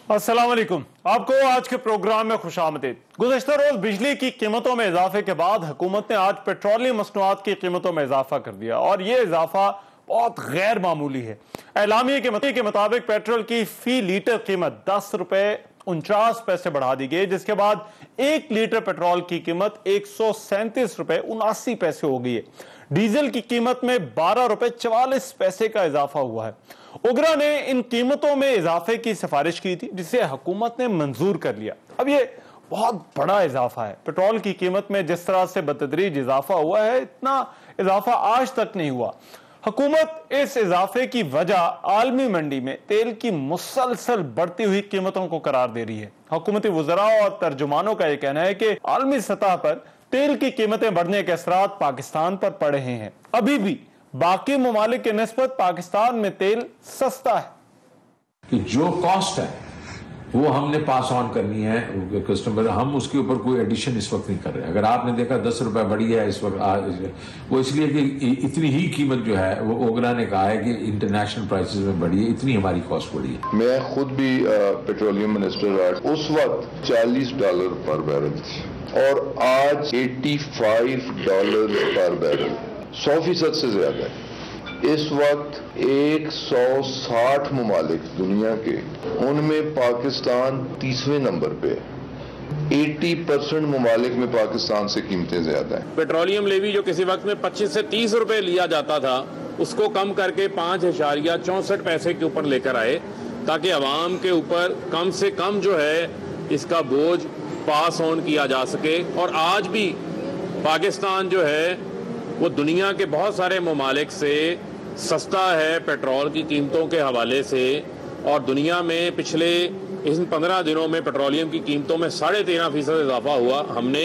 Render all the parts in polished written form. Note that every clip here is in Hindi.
अस्सलाम वालेकुम। आपको आज के प्रोग्राम में खुशामदीद। गुज़श्ता रोज बिजली की कीमतों में इजाफे के बाद हुकूमत ने आज पेट्रोलियम मसनूआत की कीमतों में इजाफा कर दिया और ये इजाफा बहुत गैर मामूली है। एलामिया के मुताबिक पेट्रोल की फी लीटर कीमत 10 रुपए 49 पैसे बढ़ा दी गई, जिसके बाद 1 लीटर पेट्रोल की कीमत 137 रुपए 79 पैसे हो गई है। डीजल की कीमत में 12 रुपए 44 पैसे का इजाफा हुआ है। उगरा ने इन कीमतों में इजाफे की सिफारिश की थी, जिसे हुकूमत ने मंजूर कर लिया। अब ये बहुत बड़ा इजाफा है। पेट्रोल की कीमत में जिस तरह से बतदरीज इजाफा हुआ है, इतना इजाफा आज तक नहीं हुआ। हुकूमत इस इजाफे की वजह आलमी मंडी में तेल की मुसलसल बढ़ती हुई कीमतों को करार दे रही है। हुकूमती वज़रा और तर्जुमानों का यह कहना है कि आलमी सतह पर तेल की कीमतें बढ़ने के असरात पाकिस्तान पर पड़ रहे हैं। अभी भी बाकी ममालिक के निस्बत पाकिस्तान में तेल सस्ता है कि जो कॉस्ट है वो हमने पास ऑन करनी है कस्टमर। हम उसके ऊपर कोई एडिशन इस वक्त नहीं कर रहे। अगर आपने देखा 10 रुपए बढ़ी है इस वक्त, वो इसलिए कि इतनी ही कीमत जो है वो ओगरा ने कहा है कि इंटरनेशनल प्राइसेस में बढ़ी है, इतनी हमारी कॉस्ट बढ़ी है। मैं खुद भी पेट्रोलियम मिनिस्टर रहा। उस वक्त $40 पर बैरल थी और आज $85 पर बैरल, 100% से ज्यादा है। इस वक्त 160 ममालिक दुनिया के, उनमें पाकिस्तान 30वें नंबर पे है। 80% ममालिक में पाकिस्तान से कीमतें ज्यादा है। पेट्रोलियम लेवी जो किसी वक्त में 25 से 30 रुपए लिया जाता था, उसको कम करके 5.64 पैसे के ऊपर लेकर आए, ताकि अवाम के ऊपर कम से कम जो है इसका बोझ पास ऑन किया जा सके। और आज भी पाकिस्तान जो है वो दुनिया के बहुत सारे ममालिक से सस्ता है पेट्रोल की कीमतों के हवाले से। और दुनिया में पिछले इन 15 दिनों में पेट्रोलियम की कीमतों में 13.5% इजाफा हुआ। हमने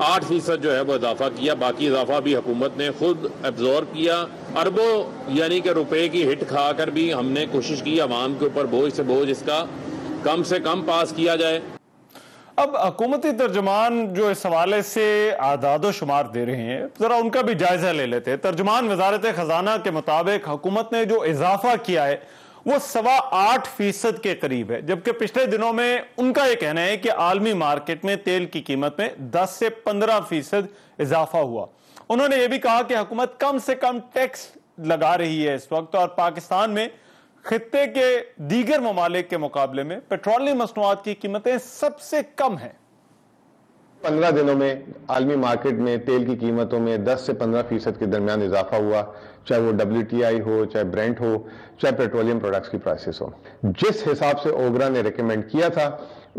8% जो है वो इजाफा किया। बाकी इजाफा भी हुकूमत ने खुद एब्जॉर्ब किया। अरबों यानी कि रुपए की हिट खाकर भी हमने कोशिश की अवाम के ऊपर बोझ से बोझ इसका कम से कम पास किया जाए। अब हुकूमती तर्जुमान जो इस हवाले से आदादो शुमार दे रहे हैं, जरा उनका भी जायजा ले लेते हैं। तर्जुमान वजारत खजाना के मुताबिक हुकूमत ने जो इजाफा किया है वो 8.25% के करीब है, जबकि पिछले दिनों में उनका यह कहना है कि आलमी मार्केट में तेल की कीमत में 10 से 15% इजाफा हुआ। उन्होंने यह भी कहा कि हुकूमत कम से कम टैक्स लगा रही है इस वक्त, और पाकिस्तान में खित्ते के दीगर ममालिक के मुकाबले में पेट्रोलियम मसनूआत की कीमतें सबसे कम हैं। 15 दिनों में आलमी मार्केट में तेल की कीमतों में 10 से 15% के दरमियान इजाफा हुआ, चाहे वो WTI हो, चाहे ब्रेंट हो, चाहे पेट्रोलियम प्रोडक्ट्स की प्राइसेस हो। जिस हिसाब से ओगरा ने रिकमेंड किया था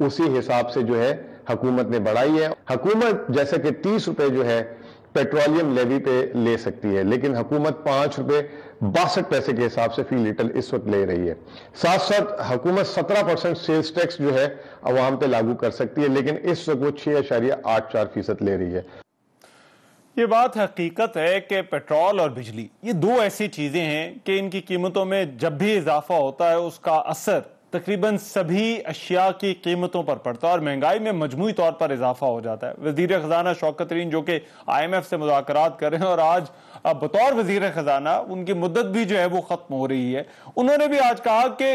उसी हिसाब से जो है हुकूमत ने बढ़ाई है। हुकूमत जैसे कि 30 रुपए जो है पेट्रोलियम लेवी पे ले सकती है, लेकिन हुकूमत 5 रुपए 62 पैसे के हिसाब से फी लीटर इस वक्त ले रही है। साथ साथ हुकूमत 17% सेल्स टैक्स जो है अवाम पे लागू कर सकती है, लेकिन इस वक्त वो 6.84% ले रही है। ये बात हकीकत है कि पेट्रोल और बिजली ये दो ऐसी चीजें हैं कि इनकी कीमतों में जब भी इजाफा होता है उसका असर तकरीबन सभी अशिया की कीमतों पर पड़ता है और महंगाई में मजमूई तौर पर इजाफा हो जाता है। वजीर खजाना शौकत तरीन जो कि IMF से मुज़ाकरात कर रहे हैं और आज बतौर वजीर खजाना उनकी मुद्दत भी जो है वो खत्म हो रही है, उन्होंने भी आज कहा कि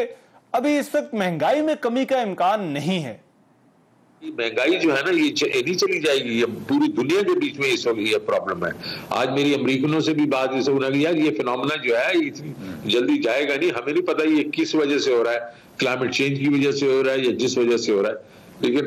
अभी इस वक्त महंगाई में कमी का इम्कान नहीं है। महंगाई जो है ना ये नहीं चली जाएगी, ये पूरी दुनिया के बीच में इस वक्त ये प्रॉब्लम है। आज मेरी अमेरिकनों से भी बात इसे होने लगी, यार ये फिनोमेना जो है इतनी जल्दी जाएगा नहीं। हमें नहीं पता ये किस वजह से हो रहा है, क्लाइमेट चेंज की वजह से हो रहा है या जिस वजह से हो रहा है, लेकिन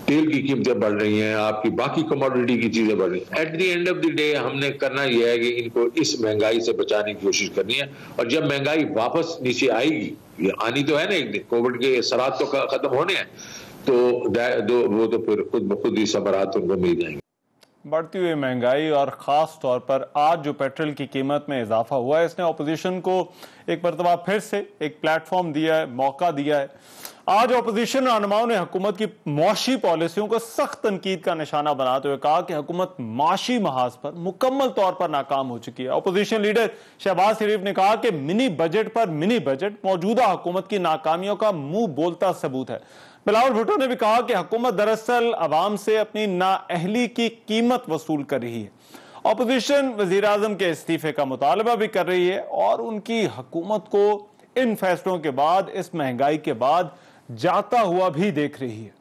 तेल की कीमतें बढ़ रही हैं, आपकी बाकी कमोडिटी की चीजें बढ़ रही हैं। At the end of the day हमने करना यह है कि इनको इस महंगाई से बचाने की कोशिश करनी है। और जब महंगाई वापस नीचे आएगी, ये आनी तो है ना एक दिन, कोविड के असरात तो खत्म होने हैं, तो वो तो फिर खुद ब खुद ही सबरात उनको मिल जाएंगे। बढ़ती हुई महंगाई और ख़ास तौर पर आज जो पेट्रोल की कीमत में इजाफा हुआ है, इसने अपोजिशन को एक मरतबा फिर से एक प्लेटफॉर्म दिया है, मौका दिया है। आज अपोजिशन रहनुमाओं ने हुकूमत की मुआशी पॉलिसियों को सख्त तनकीद का निशाना बनाते हुए कहा कि हुकूमत माशी महाज पर मुकम्मल तौर पर नाकाम हो चुकी है। अपोजिशन लीडर शहबाज शरीफ ने कहा कि मिनी बजट पर मिनी बजट मौजूदा हुकूमत की नाकामियों का मुंह बोलता सबूत है। बिलावल भुट्टो ने भी कहा कि हुकूमत दरअसल अवाम से अपनी नाअहली की कीमत वसूल कर रही है। अपोजिशन वजीर आजम के इस्तीफे का मुतालबा भी कर रही है और उनकी हुकूमत को इन फैसलों के बाद, इस महंगाई के बाद जाता हुआ भी देख रही है।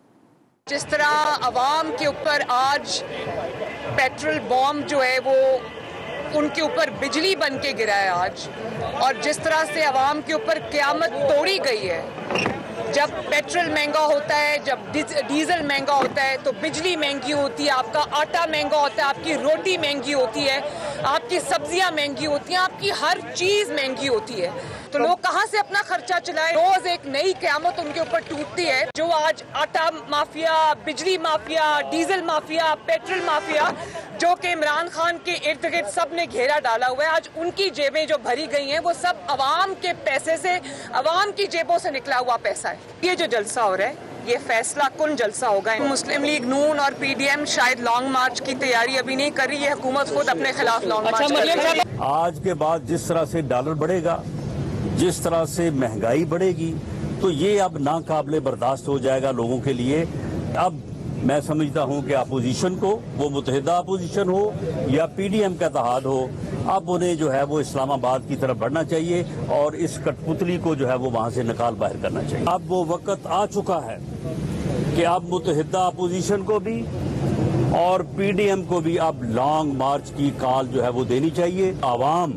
जिस तरह अवाम के ऊपर आज पेट्रोल बॉम्ब जो है वो उनके ऊपर बिजली बन के गिरा है आज, और जिस तरह से अवाम के ऊपर क़यामत तोड़ी गई है, जब पेट्रोल महंगा होता है, जब डीजल महंगा होता है तो बिजली महंगी होती है, आपका आटा महंगा होता है, आपकी रोटी महंगी होती है, आपकी सब्जियां महंगी होती हैं, आपकी हर चीज महंगी होती है। तो लोग कहां से अपना खर्चा चलाएं? रोज एक नई क़यामत उनके ऊपर टूटती है। जो आज आटा माफिया, बिजली mafia, diesel mafia, petrol mafia, जो कि इमरान खान के इर्द गिर्द सब ने घेरा डाला हुआ है, आज उनकी जेबें जो भरी गई हैं वो सब अवाम के पैसे से, अवाम की जेबों से निकला हुआ पैसा है। ये जो जलसा हो रहा है ये फैसला कुन जलसा होगा। मुस्लिम लीग नून और पीडीएम शायद लॉन्ग मार्च की तैयारी अभी नहीं कर रही है, हुकूमत खुद अपने खिलाफ लॉन्ग मार्च कर रही है। आज के बाद जिस तरह से डॉलर बढ़ेगा, जिस तरह से महंगाई बढ़ेगी, तो ये अब नाकाबिले बर्दाश्त हो जाएगा लोगों के लिए। अब मैं समझता हूं कि अपोजिशन को, वो मुत्तहिदा अपोजिशन हो या पीडीएम का इत्तेहाद हो, अब उन्हें जो है वो इस्लामाबाद की तरफ बढ़ना चाहिए और इस कठपुतली को जो है वो वहां से निकाल बाहर करना चाहिए। अब वो वक्त आ चुका है कि अब मुत्तहिदा अपोजिशन को भी और पीडीएम को भी अब लॉन्ग मार्च की कॉल जो है वो देनी चाहिए। आवाम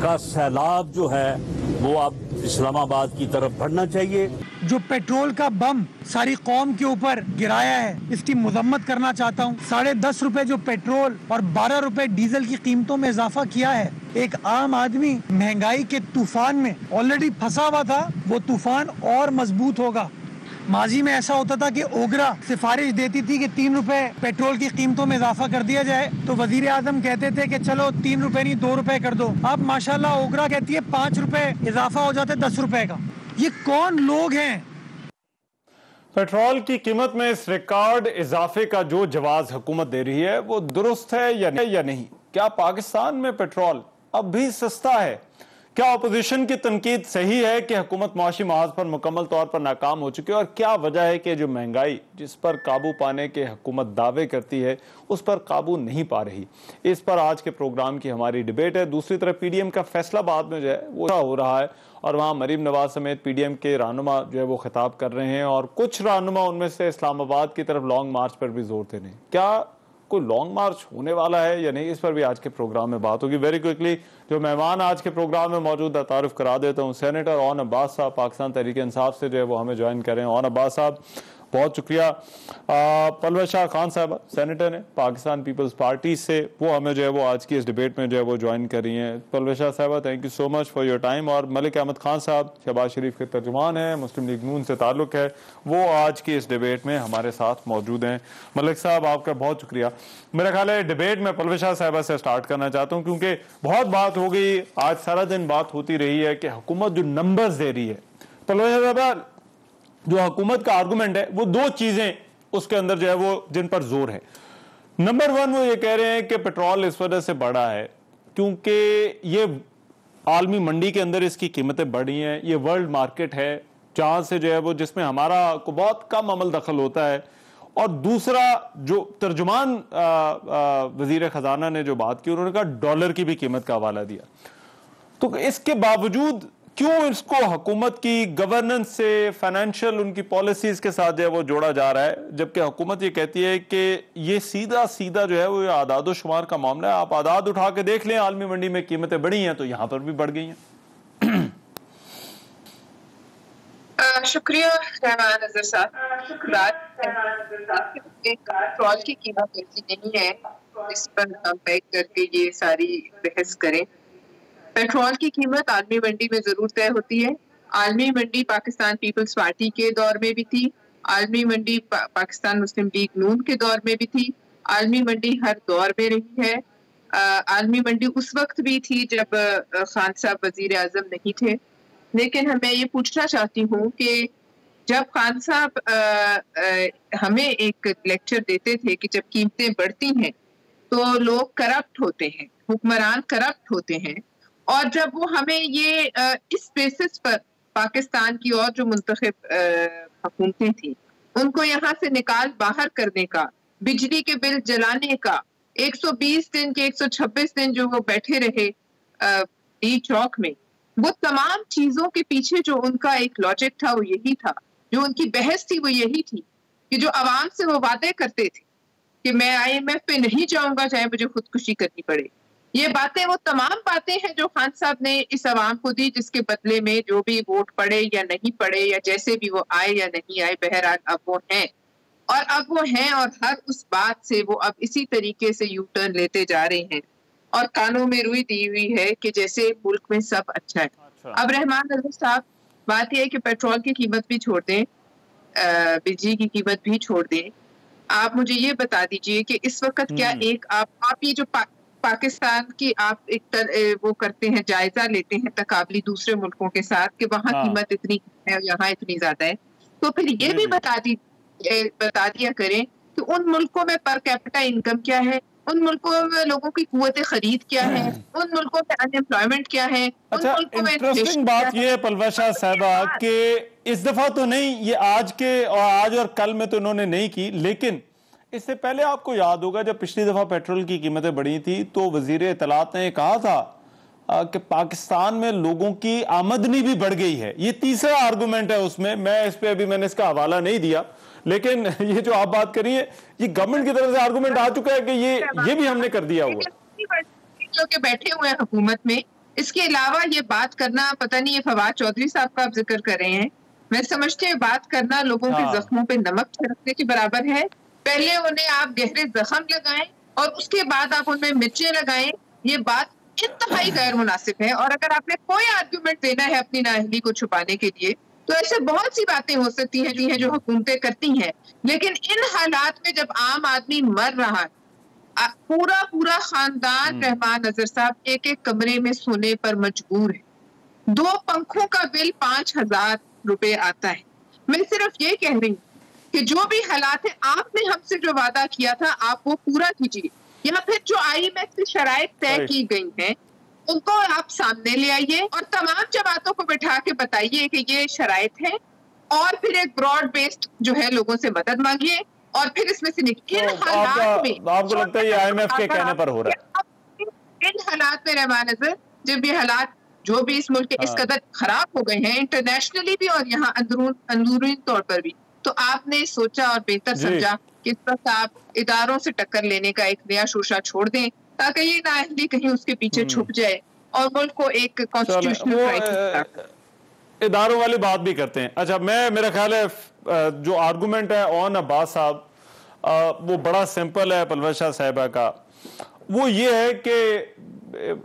का सैलाब जो है वो अब इस्लामाबाद की तरफ बढ़ना चाहिए। जो पेट्रोल का बम सारी कौम के ऊपर गिराया है, इसकी मजम्मत करना चाहता हूँ। 10.5 रुपए जो पेट्रोल और 12 रुपए डीजल की कीमतों में इजाफा किया है। एक आम आदमी महंगाई के तूफान में ऑलरेडी फंसा हुआ था, वो तूफान और मजबूत होगा। माजी में ऐसा होता था कि ओगरा सिफारिश देती थी कि 3 रुपए पेट्रोल की कीमतों में इजाफा कर दिया जाए, तो वजीर आजम कहते थे कि चलो 3 रुपए नहीं 2 रुपए कर दो। अब माशाल्लाह ओगरा कहती है 5 रुपए इजाफा हो जाता है 10 रुपए का। ये कौन लोग हैं? पेट्रोल की कीमत में इस रिकॉर्ड इजाफे का जो जवाब हुकूमत दे रही है वो दुरुस्त है या नहीं? क्या पाकिस्तान में पेट्रोल अब भी सस्ता है? क्या अपोजिशन की तनकीद सही है कि हुकूमत माशी महाज पर मुकम्मल तौर पर नाकाम हो चुकी है? और क्या वजह है कि जो महंगाई जिस पर काबू पाने के हुकूमत दावे करती है उस पर काबू नहीं पा रही? इस पर आज के प्रोग्राम की हमारी डिबेट है। दूसरी तरफ पीडीएम का फैसलाबाद में जो है वो हो रहा है और वहाँ मरीम नवाज समेत पीडीएम के रहनुमा जो है वो खिताब कर रहे हैं और कुछ रहनुमा उनमें से इस्लामाबाद की तरफ लॉन्ग मार्च पर भी जोर दे रहे हैं। क्या कोई लॉन्ग मार्च होने वाला है या नहीं, इस पर भी आज के प्रोग्राम में बात होगी। वेरी क्विकली जो मेहमान आज के प्रोग्राम में मौजूद है तारुफ करा देता हूँ। सेनेटर ओन अब्बास साहब पाकिस्तान तहरीक इंसाफ से जो है वो हमें ज्वाइन कर रहे हैं। ओन अब्बास साहब बहुत शुक्रिया। पलवश शाह खान साहब सेनेटर हैं पाकिस्तान पीपल्स पार्टी से, वो हमें जो है वो आज की इस डिबेट में जो है वो ज्वाइन कर रही हैं। पलवश शाह साहब thank you so much for your time. और मलिक अहमद खान साहब शहबाज शरीफ के तर्जुमान हैं, मुस्लिम लीग नून से ताल्लुक है, वो आज की इस डिबेट में हमारे साथ मौजूद हैं। मलिक साहब आपका बहुत शुक्रिया। मेरा ख्याल है डिबेट में पलवश शाह साहब से स्टार्ट करना चाहता हूँ क्योंकि बहुत बात हो गई, आज सारा दिन बात होती रही है कि हुकूमत जो नंबर्स दे रही है। पलवश शाह साहब जो हुकूमत का आर्गुमेंट है वो दो चीजें उसके अंदर जो है वो जिन पर जोर है। नंबर 1 वो ये कह रहे हैं कि पेट्रोल इस वजह से बढ़ा है क्योंकि ये आलमी मंडी के अंदर इसकी कीमतें बढ़ी हैं, ये वर्ल्ड मार्केट है जहां से जो है वो जिसमें हमारा को बहुत कम अमल दखल होता है। और दूसरा जो तर्जुमान वजीर खजाना ने जो बात की उन्होंने कहा डॉलर की भी कीमत का हवाला दिया। तो इसके बावजूद क्यों इसको हुकूमत की गवर्नेंस से फाइनेंशियल उनकी पॉलिसीज के साथ जो है वो जोड़ा जा रहा है, जबकि हुकूमत ये कहती है कि ये सीधा सीधा जो है वो आदाद शुमार का मामला है। आप आदाद उठा के देख लें, आलमी मंडी में कीमतें बढ़ी हैं तो यहां पर भी बढ़ गई हैं। शुक्रिया रहमान नजर साहब। पेट्रोल की कीमत ऐसी नहीं है इस पर हम बैठ करके ये सारी बहस करें। पेट्रोल की कीमत आलमी मंडी में जरूर तय होती है। आलमी मंडी पाकिस्तान पीपल्स पार्टी के दौर में भी थी, आलमी मंडी पाकिस्तान मुस्लिम लीग नून के दौर में भी थी, आलमी मंडी हर दौर में रही है। आलमी मंडी उस वक्त भी थी जब खान साहब वजीर आजम नहीं थे। लेकिन मैं ये पूछना चाहती हूँ कि जब खान साहब हमें एक लेक्चर देते थे कि जब कीमतें बढ़ती हैं तो लोग करप्ट होते हैं, हुक्मरान करप्ट होते हैं, और जब वो हमें ये इस बेसिस पर पाकिस्तान की और जो मुंतखब हुकूमतें थी उनको यहाँ से निकाल बाहर करने का, बिजली के बिल जलाने का, 120 दिन के 126 दिन जो वो बैठे रहे डी चौक में, वो तमाम चीजों के पीछे जो उनका एक लॉजिक था वो यही था जो उनकी बहस थी वो यही थी कि जो आवाम से वो वादे करते थे कि मैं IMF पे नहीं जाऊंगा चाहे मुझे खुदकुशी करनी पड़े, ये बातें वो तमाम बातें हैं जो खान साहब ने इस आवाम को दी, जिसके बदले में जो भी वोट पड़े या नहीं पड़े या जैसे भी वो आए या नहीं आए, बहरहाल अब वो हैं और हर उस बात से वो अब इसी तरीके से यू टर्न लेते जा रहे हैं और कानों में रुई दी हुई है कि जैसे मुल्क में सब अच्छा है। अब रहमान नजर साहब, बात यह है कि पेट्रोल की कीमत भी छोड़ दें, बिजली की कीमत भी छोड़ दें, आप मुझे ये बता दीजिए कि इस वक्त क्या एक आप ये जो पाकिस्तान की आप वो करते हैं, जायजा लेते हैं तकाबली दूसरे मुल्कों के साथ कि वहाँ कीमत इतनी है और यहाँ इतनी ज्यादा है, तो फिर ये भी बता दिया करें कि उन मुल्कों में पर कैपिटा इनकम क्या है, उन मुल्कों में लोगों की कुव्वत खरीद क्या है, उन मुल्कों में अनएम्प्लॉयमेंट क्या है। अच्छा, इंटरेस्टिंग बात ये है पलवा शाह साहबा कि इस दफा तो नहीं, ये आज और कल में तो इन्होंने नहीं की, लेकिन इससे पहले आपको याद होगा जब पिछली दफा पेट्रोल की कीमतें बढ़ी थी तो वजीर इत्तलात ने कहा था कि पाकिस्तान में लोगों की आमदनी भी बढ़ गई है। ये तीसरा आर्गुमेंट है उसमें, मैंने इसका हवाला नहीं दिया, लेकिन ये जो आप बात करिए ये गवर्नमेंट की तरफ से आर्गुमेंट आ चुका है कि ये भी हमने कर दिया हुआ जो कि बैठे हुए हैं हुकूमत में। इसके अलावा ये बात करना, पता नहीं ये फवाद चौधरी साहब का आप जिक्र कर रहे हैं, मैं समझती हूँ बात करना लोगों के जख्मों पे नमक छिड़कने के बराबर है। पहले उन्हें आप गहरे जख्म लगाएं और उसके बाद आप उनमें मिर्चें लगाएं, ये बात इंतहाई गैर मुनासिब है। और अगर आपने कोई आर्गुमेंट देना है अपनी नाअहली को छुपाने के लिए तो ऐसे बहुत सी बातें हो सकती हैं जो हुकूमतें करती हैं, लेकिन इन हालात में जब आम आदमी मर रहा है, पूरा खानदान रहमान नजर साहब एक एक कमरे में सोने पर मजबूर है, 2 पंखों का बिल 5,000 रुपए आता है। मैं सिर्फ ये कह रही हूँ कि जो भी हालात है, आपने हमसे जो वादा किया था आप वो पूरा कीजिए, या फिर जो IMF की शराइत तय की गई हैं उनको आप सामने ले आइए और तमाम जमातों को बिठा के बताइए कि ये शराइत है, और फिर एक ब्रॉड बेस्ड जो है लोगों से मदद मांगिए और फिर इसमें से निकलिए। आपको लगता है ये IMF के कहने पर हो रहा है? इन हालात में रहमान नजर, जब ये हालात जो भी इस मुल्क के इस कदर खराब हो गए हैं इंटरनेशनली भी और यहाँ अंदरूनी तौर पर भी, तो आपने सोचा और बेहतर समझा कि इस वक्त आप इदारों से टक्कर लेने का एक नया शोशा छोड़ दें ताकि ये नाअहली कहीं उसके पीछे छुप जाए और मुल्क को एक कॉन्स्टिट्यूशनल क्राइसिस। इदारों वाली बात भी करते हैं। अच्छा, मेरा ख्याल है जो आर्गुमेंट है ऑन अब्बास साहब, वो बड़ा सिंपल है पलवा शाह साहिबा का, वो ये है कि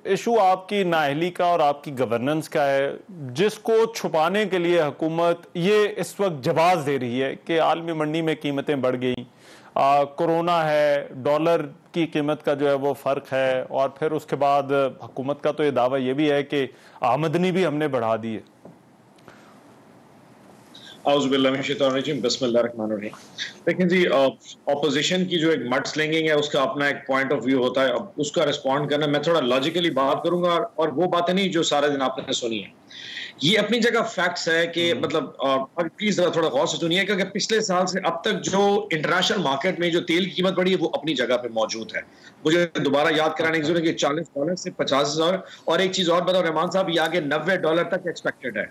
इशू आपकी नाअहली का और आपकी गवर्नेंस का है, जिसको छुपाने के लिए हुकूमत ये इस वक्त जवाब दे रही है कि आलमी मंडी में कीमतें बढ़ गई, कोरोना है, डॉलर की कीमत का जो है वो फ़र्क है, और फिर उसके बाद हुकूमत का तो ये दावा ये भी है कि आमदनी भी हमने बढ़ा दी है। लेकिन जी ऑपोजिशन की जो एक मड स्लिंगिंग है उसका अपना एक पॉइंट ऑफ व्यू होता है, अब उसका रिस्पॉन्ड करना, मैं थोड़ा लॉजिकली बात करूंगा और वो बातें नहीं जो सारा दिन आपने सुनी है। ये अपनी जगह फैक्ट्स है कि मतलब प्लीज थोड़ा गौर से सुनिए, क्योंकि पिछले साल से अब तक जो इंटरनेशनल मार्केट में जो तेल की कीमत बढ़ी है वो अपनी जगह पे मौजूद है। मुझे दोबारा याद कराने की जरूरत है कि $40 से 50,000, और एक चीज और बताओ रहमान साहब, ये आगे $90 तक एक्सपेक्टेड है।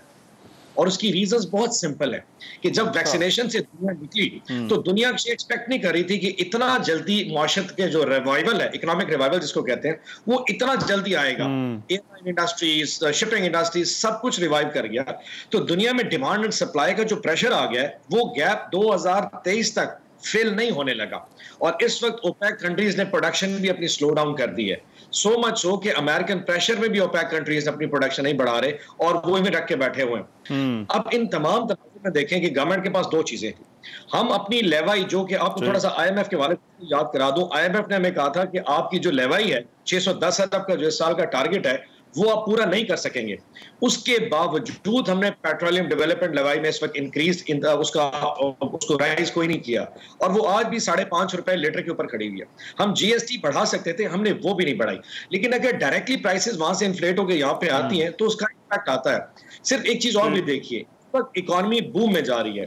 और उसकी रीजंस बहुत सिंपल है कि जब वैक्सीनेशन से दुनिया निकली तो दुनिया एक्सपेक्ट नहीं कर रही थी कि इतना जल्दी मुआशरत के जो रिवाइवल है, इकोनॉमिक रिवाइवल जिसको कहते हैं, वो इतना जल्दी आएगा। एयरलाइन इंडस्ट्रीज, शिपिंग इंडस्ट्रीज, सब कुछ रिवाइव कर गया। तो दुनिया में डिमांड एंड सप्लाई का जो प्रेशर आ गया है वो गैप 2023 तक फिल नहीं होने लगा, और इस वक्त ओपेक कंट्रीज ने प्रोडक्शन भी अपनी स्लो डाउन कर दी है। सो मच हो कि अमेरिकन प्रेशर में भी ओपेक कंट्रीज अपनी प्रोडक्शन नहीं बढ़ा रहे और वो में रख के बैठे हुए हैं। अब इन तमाम तनाज़ुर में देखें कि गवर्नमेंट के पास 2 चीजें थी। हम अपनी लेवाई, जो कि आपको थोड़ा सा IMF के वाले याद करा दूं, IMF ने हमें कहा था कि आपकी जो लेवाई है 610 अरब का जो इस साल का टारगेट है वो आप पूरा नहीं कर सकेंगे। उसके बावजूद हमने पेट्रोलियम डेवलपमेंट लेवाई में इस वक्त इंक्रीज उसको राइज कोई नहीं किया, और वो आज भी ₹5.5 लीटर के ऊपर खड़ी हुई है। हम GST बढ़ा सकते थे, हमने वो भी नहीं बढ़ाई। लेकिन अगर डायरेक्टली प्राइसेस वहां से इन्फ्लेट होकर यहाँ पे आती हैं तो उसका इम्पैक्ट आता है। सिर्फ एक चीज और भी देखिए, इस वक्त इकोनॉमी बूम में जा रही है।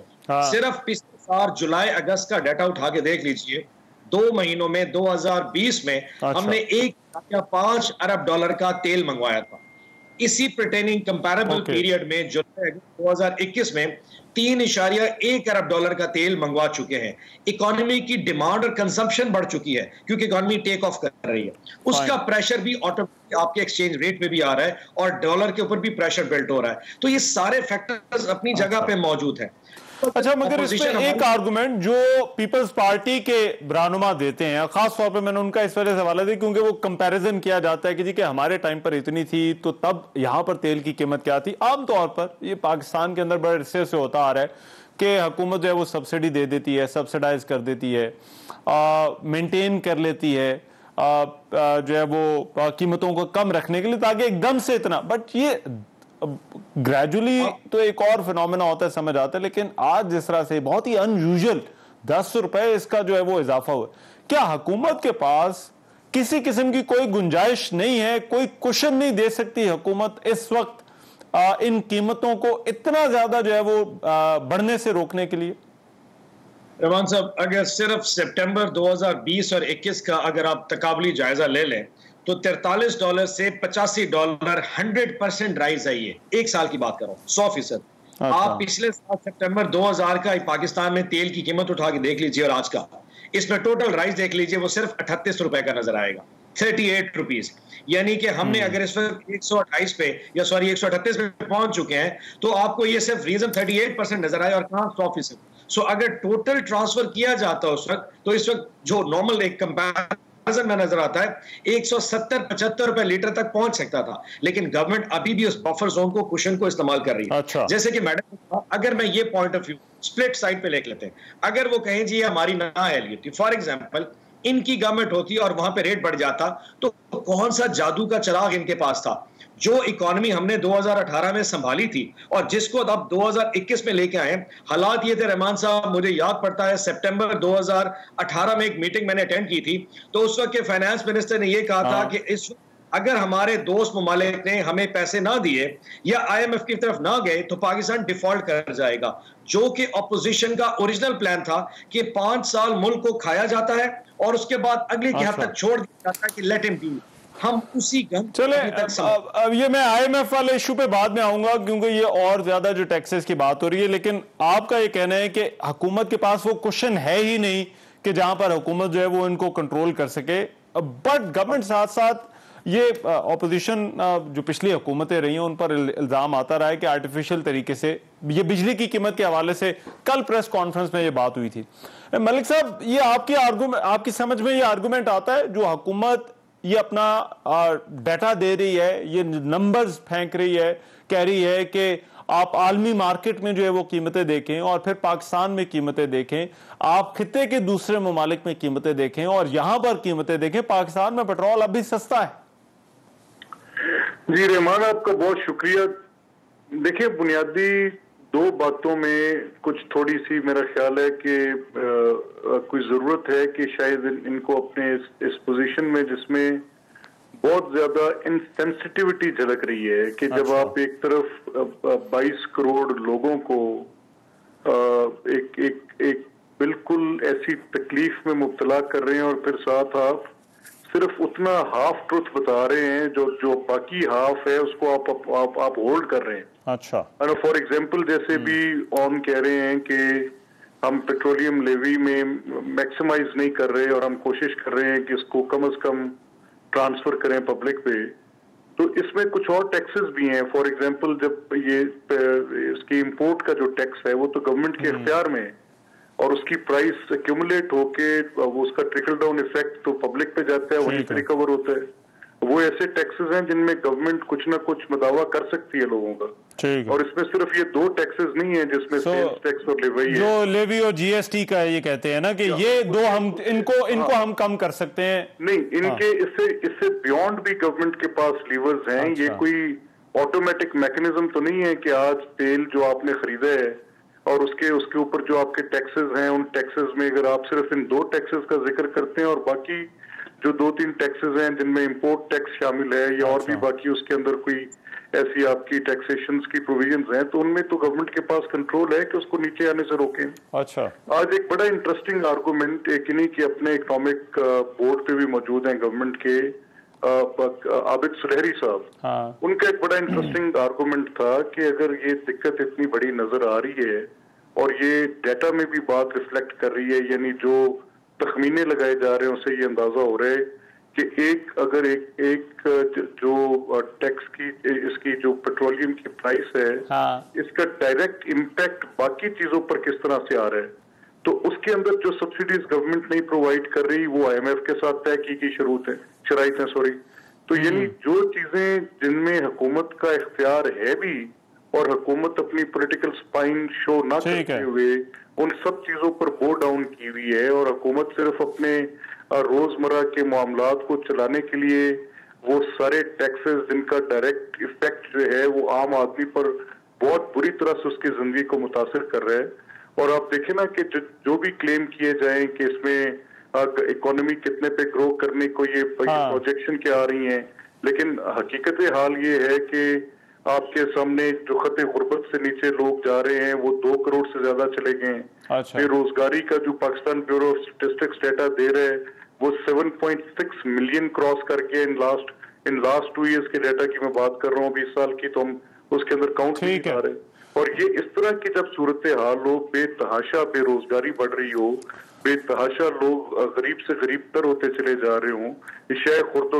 सिर्फ पिछले साल जुलाई अगस्त का डाटा उठा के देख लीजिए, 2 महीनों में 2020 में हमने $1.5 अरब का तेल मंगवाया था। इसी पर्टेनिंग कंपैरेबल पीरियड में जुलाई 2021 में 3.1 अरब डॉलर का तेल मंगवा चुके हैं। इकोनॉमी की डिमांड और कंजम्पशन बढ़ चुकी है क्योंकि इकोनॉमी टेक ऑफ कर रही है, उसका प्रेशर भी ऑटोमेटिक आपके एक्सचेंज रेट पे भी आ रहा है और डॉलर के ऊपर भी प्रेशर बिल्ट हो रहा है। तो ये सारे फैक्टर्स अपनी जगह पे मौजूद हैं। अच्छा, मगर इसमें एक आर्गुमेंट जो पीपल्स पार्टी के रहनुमा देते हैं, खास तौर पे मैंने उनका इस वजह से हवाला दिया क्योंकि वो कंपैरिजन किया जाता है कि जी कि हमारे टाइम पर इतनी थी तो तब यहां पर तेल की कीमत क्या थी। आमतौर पर ये पाकिस्तान के अंदर बड़े अरसे से होता आ रहा है कि हुकूमत जो है वो सब्सिडी दे देती है, सब्सिडाइज कर देती है, मेंटेन कर लेती है जो है वो कीमतों को कम रखने के लिए, ताकि एकदम से इतना, बट ये ग्रेजुअली तो एक और फिनोमेना होता है, समझ आता है। लेकिन आज जिस तरह से बहुत ही अनयूजुअल 10 रुपए इसका जो है वो इजाफा हुआ, क्या हुकूमत के पास किसी किस्म की कोई गुंजाइश नहीं है, कोई कुशन नहीं दे सकती हुकूमत इस वक्त इन कीमतों को इतना ज्यादा जो है वो बढ़ने से रोकने के लिए? रहमान साहब, अगर सिर्फ सितंबर 2020 और 21 का अगर आप तकाबली जायजा ले लें तो $43 से $85 100% राइज आई है। एक साल की बात कर रहा हूं, 100%। आप पिछले साल सितंबर 2000 का पाकिस्तान में तेल की कीमत उठा के देख लीजिए और आज का, इसमें टोटल राइज देख लीजिए, वो सिर्फ 38 रुपए का नजर आएगा, 38 रुपीज। यानी कि हमने अगर इस वक्त 128 पे या सॉरी 138 पे पहुंच चुके हैं तो आपको ये सिर्फ रीजन 38% नजर आया और कहां 100%। सो अगर टोटल ट्रांसफर किया जाता उस वक्त, तो इस वक्त जो नॉर्मल एक कंपैरिजन में नजर आता है 170-75 रुपए लीटर तक पहुंच सकता था, लेकिन गवर्नमेंट अभी भी उस बफर जोन को, कुशन को इस्तेमाल कर रही है। अच्छा। जैसे कि मैडम, अगर मैं ये point of view split side पे लेके लेते हैं, अगर वो कहें जी हमारी ना एलियट, फॉर एग्जाम्पल इनकी गवर्नमेंट होती और वहां पे रेट बढ़ जाता, तो कौन सा जादू का चिराग इनके पास था? जो इकोनॉमी हमने 2018 में संभाली थी और जिसको अब 2021 में लेके आए, हालात ये थे रहमान साहब, मुझे याद पड़ता है सितंबर 2018 में एक मीटिंग मैंने अटेंड की थी, तो उस वक्त के फाइनेंस मिनिस्टर ने ये कहा था कि इस अगर हमारे दोस्त ममालिक ने हमें पैसे ना दिए या IMF की तरफ ना गए तो पाकिस्तान डिफॉल्ट कर जाएगा, जो कि ऑपोजिशन का ओरिजिनल प्लान था कि 5 साल मुल्क को खाया जाता है और उसके बाद अगली की हद तक छोड़ दिया जाता है कि लेट हिम बी। हम उसी चले अब ये मैं IMF वाले इशू पे बाद में आऊंगा क्योंकि ये और ज्यादा जो टैक्सेस की बात हो रही है, लेकिन आपका ये कहना है कि हुकूमत के पास वो क्वेश्चन है ही नहीं कि जहां पर हुकूमत जो है वो इनको कंट्रोल कर सके, बट गवर्नमेंट साथ साथ ये ऑपोजिशन जो पिछली हुकूमतें रही हैं उन पर इल्जाम आता रहा है कि आर्टिफिशियल तरीके से ये बिजली की कीमत के हवाले से कल प्रेस कॉन्फ्रेंस में ये बात हुई थी। मलिक साहब, ये आपकी समझ में ये आर्गूमेंट आता है जो हुकूमत ये अपना डाटा दे रही है, ये नंबर्स फेंक रही है, कह रही है कि आप आलमी मार्केट में जो है वो कीमतें देखें और फिर पाकिस्तान में कीमतें देखें, आप खित्ते के दूसरे ममालिक में कीमतें देखें और यहां पर कीमतें देखें, पाकिस्तान में पेट्रोल अभी सस्ता है। जी रहमान, आपका बहुत शुक्रिया। देखिए, बुनियादी दो बातों में कुछ थोड़ी सी मेरा ख्याल है कि कोई जरूरत है कि शायद इनको अपने इस पोजीशन में जिसमें बहुत ज्यादा इनसेंसिटिविटी झलक रही है कि जब आप एक तरफ 22 करोड़ लोगों को एक बिल्कुल ऐसी तकलीफ में मुब्तला कर रहे हैं और फिर साथ आप सिर्फ उतना हाफ ट्रुथ बता रहे हैं, जो बाकी हाफ है उसको आप होल्ड कर रहे हैं। अच्छा। फॉर एग्जांपल जैसे भी ऑन कह रहे हैं कि हम पेट्रोलियम लेवी में मैक्सिमाइज नहीं कर रहे और हम कोशिश कर रहे हैं कि इसको कम से कम ट्रांसफर करें पब्लिक पे, तो इसमें कुछ और टैक्सेस भी हैं। फॉर एग्जांपल जब ये इसकी इंपोर्ट का जो टैक्स है वो तो गवर्नमेंट के इख्तियार में है और उसकी प्राइस एक्यूमुलेट होके उसका ट्रिकल डाउन इफेक्ट तो पब्लिक पे जाता है, वहीं से रिकवर होता है। वो ऐसे टैक्सेस हैं जिनमें गवर्नमेंट कुछ ना कुछ मुदावा कर सकती है लोगों का, और इसमें सिर्फ ये दो टैक्सेस नहीं है जिसमें सेल्स टैक्स और लेवी है, जो लेवी और GST का ये कहते हैं ना कि ये दो हम इनको हम कम कर सकते हैं। नहीं, इनके इससे बियॉन्ड भी गवर्नमेंट के पास लीवर्स हैं। ये कोई ऑटोमेटिक मैकेनिज्म तो नहीं है कि आज तेल जो आपने खरीदा है और उसके ऊपर जो आपके टैक्सेस हैं, उन टैक्सेस में अगर आप सिर्फ इन दो टैक्सेस का जिक्र करते हैं और बाकी जो 2-3 टैक्सेस हैं जिनमें इंपोर्ट टैक्स शामिल है या और भी बाकी उसके अंदर कोई ऐसी आपकी टैक्सेशन की प्रोविजंस हैं, तो उनमें तो गवर्नमेंट के पास कंट्रोल है कि उसको नीचे आने से रोकें। अच्छा। आज एक बड़ा इंटरेस्टिंग आर्गूमेंट एक इन्हीं की अपने इकोनॉमिक बोर्ड पे भी मौजूद है गवर्नमेंट के, आबिद सुलहरी साहब, उनका एक बड़ा इंटरेस्टिंग आर्गुमेंट था कि अगर ये दिक्कत इतनी बड़ी नजर आ रही है और ये डेटा में भी बात रिफ्लेक्ट कर रही है, यानी जो तखमीने लगाए जा रहे हैं उससे ये अंदाजा हो रहा है कि अगर एक जो टैक्स की इसकी जो पेट्रोलियम की प्राइस है, इसका डायरेक्ट इम्पैक्ट बाकी चीजों पर किस तरह से आ रहा है, तो उसके अंदर जो सब्सिडीज गवर्नमेंट नहीं प्रोवाइड कर रही वो IMF के साथ तय की शराइत है सॉरी। तो यानी जो चीजें जिनमें हुकूमत का इख्तियार है भी और हुकूमत अपनी पॉलिटिकल स्पाइन शो ना करते हुए उन सब चीजों पर बो डाउन की हुई है और हुकूमत सिर्फ अपने रोजमर्रा के मामलात को चलाने के लिए वो सारे टैक्सेस जिनका डायरेक्ट इफेक्ट जो है वो आम आदमी पर बहुत बुरी तरह से उसकी जिंदगी को मुतासिर कर रहा है। और आप देखें ना कि जो भी क्लेम किए जाएं कि इसमें इकोनॉमी कितने पे ग्रो करने को ये प्रोजेक्शन क्या आ रही हैं, लेकिन हकीकत हाल ये है कि आपके सामने जो खते गुर्बत से नीचे लोग जा रहे हैं वो 2 करोड़ से ज्यादा चले गए हैं। बेरोजगारी का जो Pakistan bureau of statistics data दे रहे हैं वो 7.6 मिलियन क्रॉस करके इन लास्ट 2 इयर्स के डेटा की मैं बात कर रहा हूँ, 20 साल की, तो हम उसके अंदर काउंट नहीं कर रहे। और ये इस तरह की जब सूरत हाल हो, बेतहाशा बेरोजगारी बढ़ रही हो, बेतहाशा लोग गरीब से गरीब तर होते चले जा रहे हों, शायद खुर्दो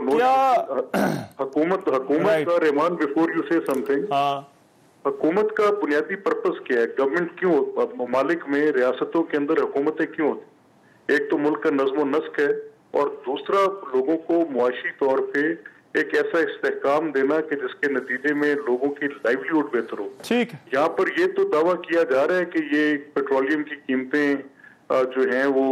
हुकूमत का रहमान बिफोर यू से समथिंग, हुकूमत का बुनियादी पर्पस क्या है? गवर्नमेंट क्यों ममालिक में रियासतों के अंदर हुकूमतें क्यों होती? एक तो मुल्क का नज्म नस्क है और दूसरा लोगों को मुआशी तौर पे एक ऐसा इस्तेहकाम देना कि जिसके नतीजे में लोगों की लाइवलीहुड बेहतर हो। ठीक है, यहाँ पर ये तो दावा किया जा रहा है कि ये पेट्रोलियम की कीमतें जो हैं वो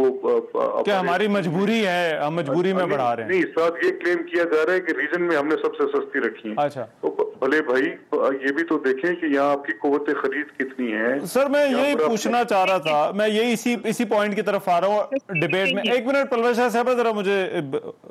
क्या हमारी मजबूरी है, हम मजबूरी में बढ़ा रहे हैं? नहीं, साथ ये क्लेम किया जा रहा है कि रीजन में हमने सबसे सस्ती रखी है। अच्छा, तो भले भाई ये भी तो देखें कि यहाँ आपकी कुव्वत खरीद कितनी है। सर मैं यही पूछना चाह रहा था, मैं यही इसी पॉइंट की तरफ आ रहा हूँ डिबेट में। एक मिनट परवेश साहब, जरा मुझे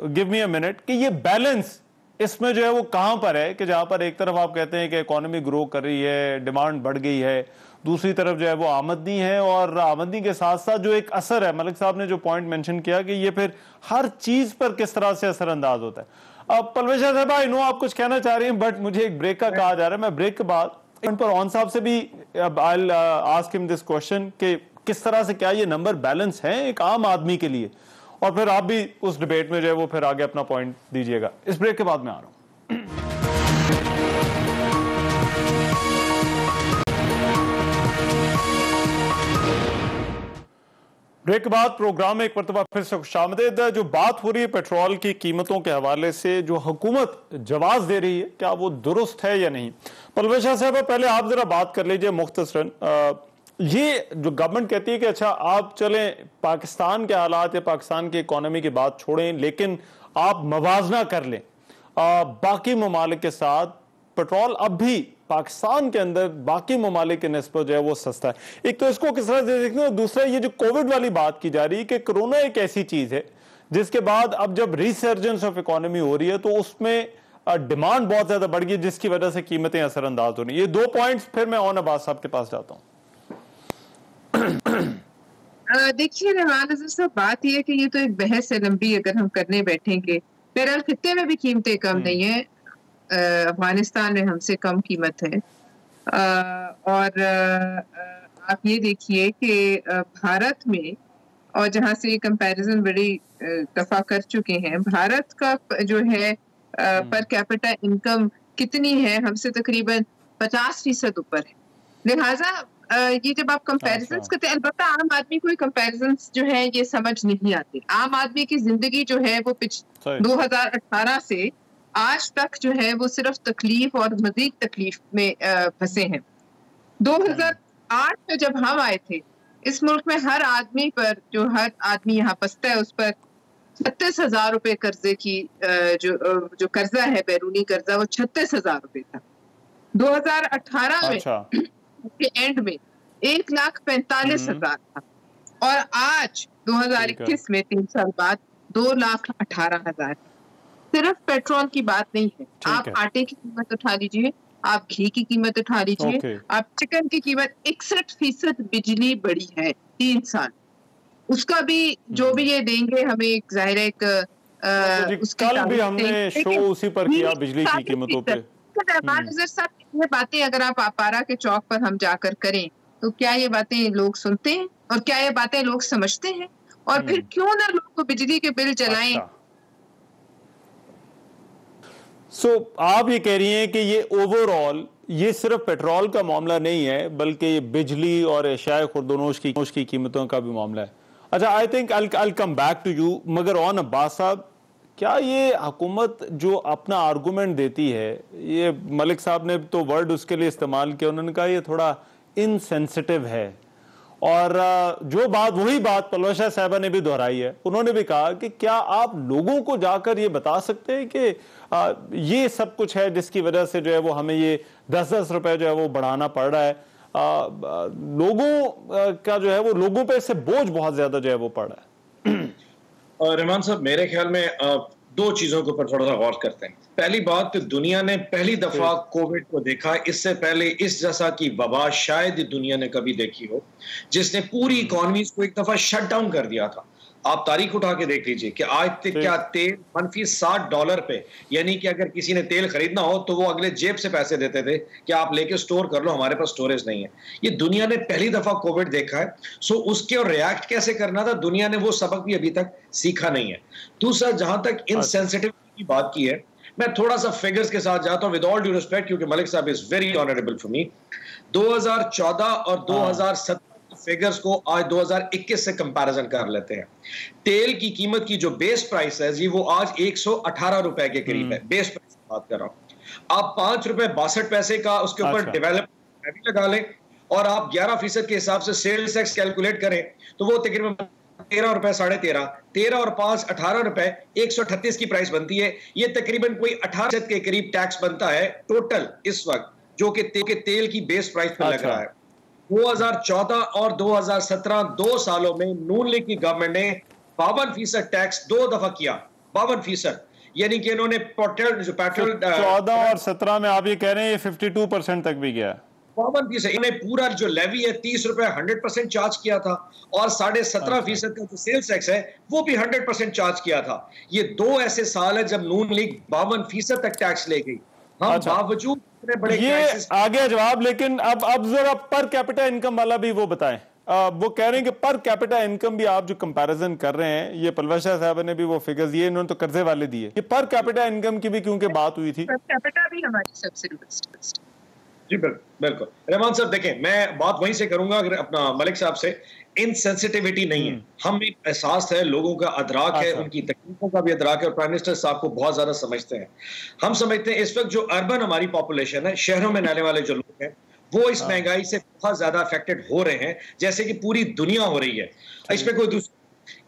गिव मी अ मिनट कि ये बैलेंस इसमें जो है वो कहां पर है कि जहां पर एक तरफ आप कहते हैं कि इकोनॉमी ग्रो कर रही है, डिमांड बढ़ गई है, दूसरी तरफ जो है वो आमदनी है, और आमदनी के साथ साथ जो एक असर है, मलिक साहब ने जो पॉइंट मेंशन किया कि ये फिर हर चीज पर किस तरह से असरअंदाज होता है। अब परवेश साहब, आई नो आप कुछ कहना चाह रही हैं, बट मुझे एक ब्रेक का कहा जा रहा है। मैं ब्रेक के बाद इन पर ऑन साहब से भी I will ask him this question कि किस तरह से क्या ये नंबर बैलेंस है एक आम आदमी के लिए, और फिर आप भी उस डिबेट में जो है वो फिर आगे अपना पॉइंट दीजिएगा। इस ब्रेक के बाद मैं आ रहा हूं। ब्रेक के बाद प्रोग्राम में एक मरतबा फिर से खुशामदीद। जो बात हो रही है पेट्रोल की कीमतों के हवाले से, जो हुकूमत जवाब दे रही है, क्या वो दुरुस्त है या नहीं? परवेश साहब, पहले आप जरा बात कर लीजिए मुख्तसरन। ये जो गवर्नमेंट कहती है कि अच्छा आप चलें पाकिस्तान के हालात या पाकिस्तान की इकोनॉमी की बात छोड़ें, लेकिन आप मवाजना कर लें बाकी ममालिक के साथ, पेट्रोल अब भी पाकिस्तान के अंदर बाकी ममालिक के निस्बत जो है वो सस्ता है। एक तो इसको किस तरह से देखते हैं, दूसरा ये जो कोविड वाली बात की जा रही है कि कोरोना एक ऐसी चीज है जिसके बाद अब जब रिसर्जेंस ऑफ इकोनॉमी हो रही है तो उसमें डिमांड बहुत ज्यादा बढ़ गई, जिसकी वजह से कीमतें असरअंदाज हो रही है। ये 2 पॉइंट्स, फिर मैं ऑन अब्बास साहब के पास जाता हूँ। देखिए रहमान नज़र साहब, बात यह है कि ये तो एक बहस है लंबी, अगर हम करने बैठेंगे। बहरहाल खित्ते में भी कीमतें कम नहीं है, अफगानिस्तान में हमसे कम कीमत है, और आप ये देखिए कि भारत में, और जहाँ से ये कंपैरिजन बड़ी दफा कर चुके हैं, भारत का जो है पर कैपिटा इनकम कितनी है, हमसे तकरीबन 50% ऊपर है। लिहाजा ये जब आप कंपैरिजन करते हैं, अलबत्ता आम आदमी को कंपैरिजन जो है ये समझ नहीं आती। आम आदमी की जिंदगी जो है वो 2018 से आज तक जो है वो सिर्फ तकलीफ और मजीद तकलीफ में फंसे हैं। 2008 में जब हम आए थे, इस मुल्क में हर आदमी पर, जो हर आदमी यहाँ बसता है, उस पर 36,000 रुपए कर्जे की जो कर्जा है, बैरूनी कर्जा, वो 36,000 रुपए था। 2018 में के एंड में 1,45,000 था, और आज 2021 में 3 साल बाद 2,18,000। सिर्फ पेट्रोल की बात नहीं है, आप आटे की कीमत उठा लीजिए, आप घी की कीमत उठा लीजिए, आप चिकन की कीमत 61% बिजली बढ़ी है 3 साल। उसका भी जो भी ये देंगे हमें, एक जाहिर एक कल भी हमने शो उसी पर किया, बिजली की कीमतों पे। रहमान नज़र साहब, ये बातें अगर आप पारा के चौक पर हम जाकर करें तो क्या ये बातें लोग सुनते हैं और क्या ये बातें लोग समझते हैं? और फिर क्यों ना लोग को बिजली के बिल जलाएं? आप ये कह रही हैं कि ये ओवरऑल ये सिर्फ पेट्रोल का मामला नहीं है, बल्कि ये बिजली और एशियाई खुर्दनोश की कीमतों का भी मामला है। अच्छा, I think I come back to you, मगर ऑन अब्बास साहब, क्या ये हुकूमत जो अपना आर्गूमेंट देती है, ये मलिक साहब ने तो वर्ड उसके लिए इस्तेमाल किया, उन्होंने कहा ये थोड़ा इनसेंसिटिव है, और जो बात वही बात परवेज साहिबा ने भी दोहराई है। उन्होंने भी कहा कि क्या आप लोगों को जाकर ये बता सकते हैं कि ये सब कुछ है जिसकी वजह से जो है वो हमें ये 10-10 रुपए जो है वो बढ़ाना पड़ रहा है, लोगों का जो है वो लोगों पे इससे बोझ बहुत ज्यादा जो है वो पड़ रहा है। रहमान साहब, मेरे ख्याल में दो चीजों के ऊपर थोड़ा सा गौर करते हैं। पहली बात, दुनिया ने पहली दफा कोविड को देखा, इससे पहले इस जैसा की वबा शायद दुनिया ने कभी देखी हो, जिसने पूरी इकोनॉमीज को एक दफा शट डाउन कर दिया था। आप तारीख उठा के देख लीजिए कि आज तक क्या तेल मनफी $60 पे, यानी कि अगर किसी ने तेल खरीदना हो तो वो अगले जेब से पैसे देते थे कि आप लेके स्टोर कर लो, हमारे पास स्टोरेज नहीं है। ये दुनिया ने पहली दफा कोविड देखा है। सो उसके और रिएक्ट कैसे करना था, दुनिया ने वो सबक भी अभी तक सीखा नहीं है। दूसरा, जहां तक इनसेंसिटिविटी की बात की है, मैं थोड़ा सा फिगर्स के साथ जाता हूं, विद ऑल ड्यू रिस्पेक्ट, क्योंकि मलिक साहब is very honourable for me. 2014 और 2017 फिगर्स को आज 2021 से कंपैरिजन कर लेते हैं। तेल की कीमत की जो बेस प्राइस है जी, वो आज 118 रुपए के करीब है। बेस प्राइस की बात कर रहा हूं। आप ₹5.62 का उसके ऊपर डेवलपमेंट लगा लें और आप 11% के हिसाब से सेल्स टैक्स कैलकुलेट करें तो वो तकरीबन 13 रुपए, 13.5, 13 और 5 18 रुपए, 138 की प्राइस बनती है। ये तकरीबन कोई 18% के करीब टैक्स बनता है टोटल इस वक्त, जो कि तेल की बेस प्राइस पर लग रहा है। 2014 और 2017 2 सालों में नून लीग की गवर्नमेंट ने 52% टैक्स 2 दफा किया। 52%, यानी कि इन्होंने पेट्रोल 14 और 17 में आप ये कह रहे हैं ये 52% तक भी गया। 52%, इन्हें पूरा जो लेवी है 30 रुपए 100% चार्ज किया था, और 17.5% का जो सेल्स टैक्स है वो भी 100% चार्ज किया था। ये 2 ऐसे साल है जब नून लीग 52% तक टैक्स ले गई। हम बावजूद बड़े ये आ गया जवाब, लेकिन अब जरा पर कैपिटा इनकम वाला भी वो बताएं। वो कह रहे हैं कि पर कैपिटा इनकम भी आप जो कंपैरिजन कर रहे हैं, ये परवेज साहब ने भी वो फिगर्स दिए, इन्होंने तो कर्जे वाले दिए, ये पर कैपिटा इनकम की भी क्योंकि बात हुई थी। पर कैपिटा भी हमारी सबसे लोएस्ट। जी बिल्कुल रहमान साहब, देखें मैं बात वहीं से करूंगा अगर अपना मलिक साहब से। इनसेंसिटिविटी नहीं है, हमें एहसास है, लोगों का अदराक है, उनकी तकलीफों का भी अदराक है, और प्राइम मिनिस्टर साहब को बहुत ज्यादा समझते हैं। हम समझते हैं इस वक्त जो अर्बन हमारी पॉपुलेशन है, शहरों में रहने वाले जो लोग हैं, वो इस महंगाई से बहुत ज्यादा अफेक्टेड हो रहे हैं, जैसे कि पूरी दुनिया हो रही है। इसमें कोई दूसरा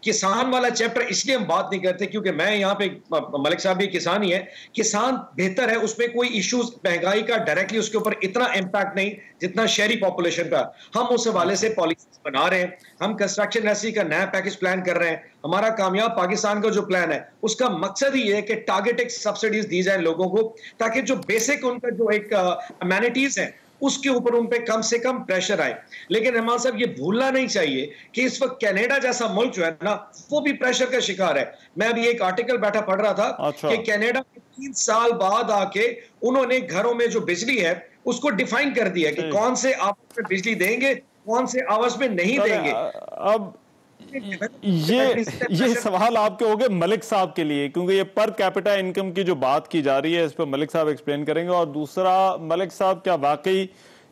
किसान वाला चैप्टर इसलिए हम बात नहीं करते क्योंकि मैं यहाँ पे, मलिक साहब भी किसान ही है, किसान बेहतर है, उसमें कोई इश्यूज महंगाई का डायरेक्टली उसके ऊपर इतना इम्पैक्ट नहीं जितना शहरी पॉपुलेशन का। हम उस हवाले से पॉलिसीज बना रहे हैं, हम कंस्ट्रक्शन इंडस्ट्री का नया पैकेज प्लान कर रहे हैं। हमारा कामयाब पाकिस्तान का जो प्लान है उसका मकसद ही है कि टारगेटेड सब्सिडीज दी जाए लोगों को, ताकि जो बेसिक उनका जो एक अमेनिटीज है उसके ऊपर उन पे कम से कम प्रेशर आए। लेकिन रहमान साहब, ये भूलना नहीं चाहिए कि इस वक्त कनाडा जैसा मुल्क जो है ना, वो भी प्रेशर का शिकार है। मैं अभी एक आर्टिकल बैठा पढ़ रहा था कि कनाडा में 3 साल बाद आके उन्होंने घरों में जो बिजली है उसको डिफाइन कर दिया कि कौन से आवर्स में बिजली देंगे, कौन से आवर्स में नहीं देंगे। अब ये सवाल आपके हो गए मलिक साहब के लिए, क्योंकि ये पर कैपिटा इनकम की जो बात की जा रही है इस पर मलिक साहब एक्सप्लेन करेंगे। और दूसरा, मलिक साहब, क्या वाकई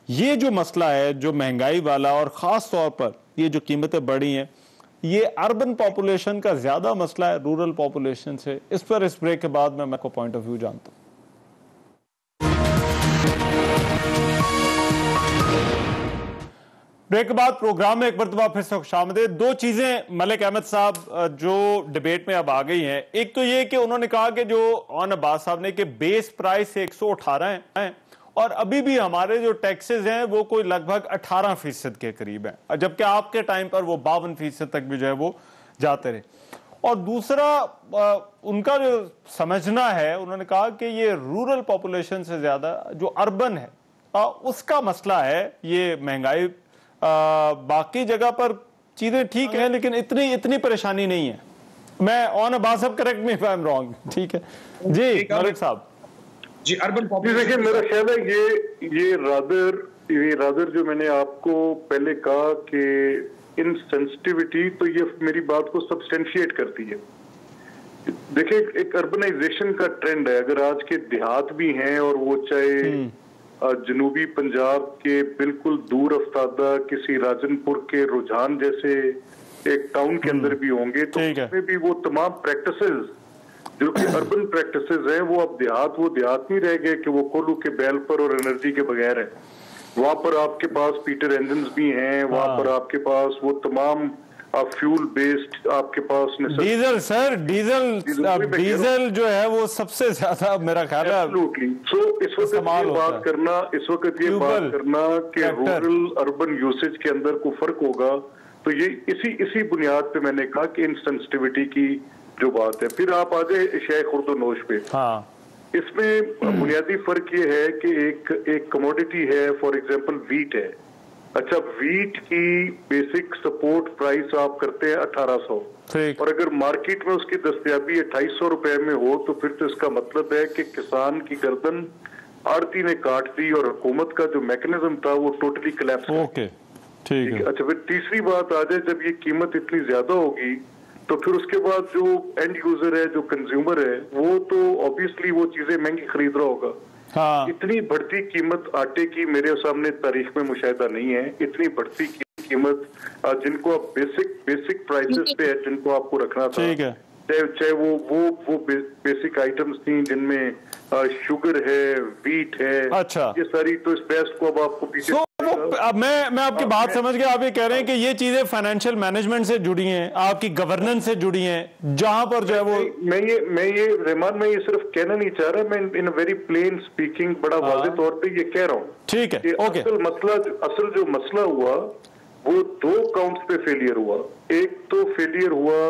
ये जो मसला है जो महंगाई वाला, और खास तौर पर ये जो कीमतें बढ़ी हैं, ये अर्बन पॉपुलेशन का ज्यादा मसला है रूरल पॉपुलेशन से? इस पर इस ब्रेक के बाद मैं आपको पॉइंट ऑफ व्यू जानता हूं। ब्रेक के बाद प्रोग्राम में एक मरतबा फिर से खुशामदीद। 2 चीजें मलिक अहमद साहब जो डिबेट में अब आ गई हैं, एक तो ये कि उन्होंने कहा कि जो ऑन अब्बास साहब ने कि बेस प्राइस 118 है और अभी भी हमारे जो टैक्सेस हैं वो कोई लगभग 18% के करीब हैं, जबकि आपके टाइम पर वो 52% तक भी जो है वो जाते रहे। और दूसरा, उनका जो समझना है, उन्होंने कहा कि ये रूरल पॉपुलेशन से ज्यादा जो अर्बन है उसका मसला है ये महंगाई। बाकी जगह पर चीजें ठीक हैं लेकिन इतनी परेशानी नहीं है। मैं ऑन अब्बास साहब, correct me if I am wrong, ठीक है जी मलिक साहब। जी अर्बन देखिए मेरा ख्याल है ये रादर जो मैंने आपको पहले कहा कि इन सेंसिटिविटी, तो ये मेरी बात को सब्सटेंशिएट करती है। देखिए एक अर्बनाइजेशन का ट्रेंड है, अगर आज के देहात भी हैं और वो चाहे जनूबी पंजाब के बिल्कुल दूर अफ्तादा किसी राजनपुर के रुझान जैसे एक टाउन के अंदर भी होंगे, तो उसमें भी वो तमाम प्रैक्टिसेस जो कि अर्बन प्रैक्टिसेस हैं, वो अब देहात नहीं रह गए कि वो कोल्हू के बैल पर और एनर्जी के बगैर है। वहां पर आपके पास पीटर इंजन भी हैं, वहां पर आपके पास वो तमाम फ्यूल बेस्ड आपके पास डीजल, सर डीजल जो है वो सबसे ज्यादा मेरा ख्याल है। एब्सोल्युटली। सो इस वक्त ये बात करना कि रूरल अर्बन यूसेज के अंदर कोई फर्क होगा, तो ये इसी बुनियाद पे मैंने कहा कि इन सेंसिटिविटी की जो बात है। फिर आप आ जाए शेख खुर्दोनोश पे। इसमें बुनियादी फर्क ये है कि एक कमोडिटी है, फॉर एग्जांपल वीट है। अच्छा, वीट की बेसिक सपोर्ट प्राइस आप करते हैं 1800, और अगर मार्केट में उसकी दस्तयाबी 2800 रुपए में हो, तो फिर तो इसका मतलब है कि किसान की गर्दन आड़ती ने काट दी और हुकूमत का जो मैकेनिज्म था वो टोटली कोलैप्स। ओके, ठीक है। अच्छा, फिर तीसरी बात आ जाए, जब ये कीमत इतनी ज्यादा होगी तो फिर उसके बाद जो एंड यूजर है, जो कंज्यूमर है, वो तो ऑब्वियसली वो चीजें महंगी खरीद रहा होगा। इतनी बढ़ती कीमत आटे की मेरे सामने तारीख में मुशाहिदा नहीं है। इतनी बढ़ती कीमत जिनको आप बेसिक प्राइसेस पे है, जिनको आपको रखना था, चाहे वो बेसिक आइटम्स थी जिनमें शुगर है, वीट है, अच्छा, ये सारी, तो इस बेस्ट को अब आपको पीछे अब मैं आपकी बात समझ गया। आप ये कह रहे हैं कि ये चीजें फाइनेंशियल मैनेजमेंट से जुड़ी हैं, आपकी गवर्नेंस से जुड़ी हैं, जहां पर जो है वो मैं ये रहमान, मैं ये सिर्फ कहना नहीं चाह रहा, मैं इन वेरी प्लेन स्पीकिंग बड़ा वाज़ेह तौर पे ये कह रहा हूँ। ठीक है, ओके। असल जो मसला हुआ वो 2 काउंट्स पे फेलियर हुआ। एक तो फेलियर हुआ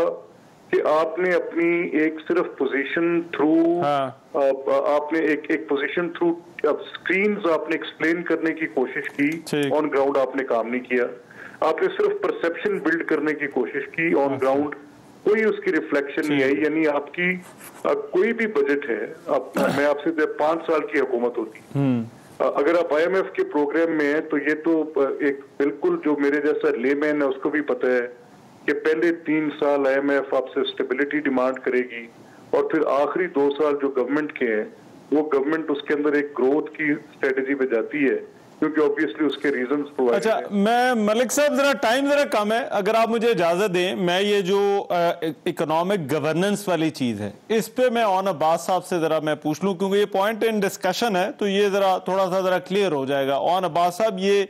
कि आपने अपनी एक सिर्फ पोजीशन थ्रू आपने एक पोजीशन थ्रू स्क्रीन्स आपने एक्सप्लेन करने की कोशिश की, ऑन ग्राउंड आपने काम नहीं किया। आपने सिर्फ परसेप्शन बिल्ड करने की कोशिश की, ऑन ग्राउंड कोई उसकी रिफ्लेक्शन नहीं आई। यानी आपकी कोई भी बजट है, मैं आपसे 5 साल की हुकूमत होती, अगर आप IMF के प्रोग्राम में है, तो ये तो एक बिल्कुल जो मेरे जैसा लेमैन है उसको भी पता है कि पहले 3 साल IMF आपसे स्टेबिलिटी डिमांड करेगी, और फिर आखिरी 2 साल जो गवर्नमेंट के हैं, वो गवर्नमेंट उसके अंदर एक ग्रोथ की स्ट्रेटेजी पे जाती है, क्योंकि ऑब्वियसली उसके रीजंस प्रोवाइड। अच्छा, मैं मलिक साहब जरा टाइम जरा कम है, अगर आप मुझे इजाजत दें, मैं ये जो इकोनॉमिक गवर्नेंस वाली चीज है, इस पे मैं ऑन अब्बास साहब से जरा मैं पूछ लूं, क्योंकि ये पॉइंट इन डिस्कशन है, तो ये जरा थोड़ा सा जरा क्लियर हो जाएगा। ऑन अब्बास साहब, ये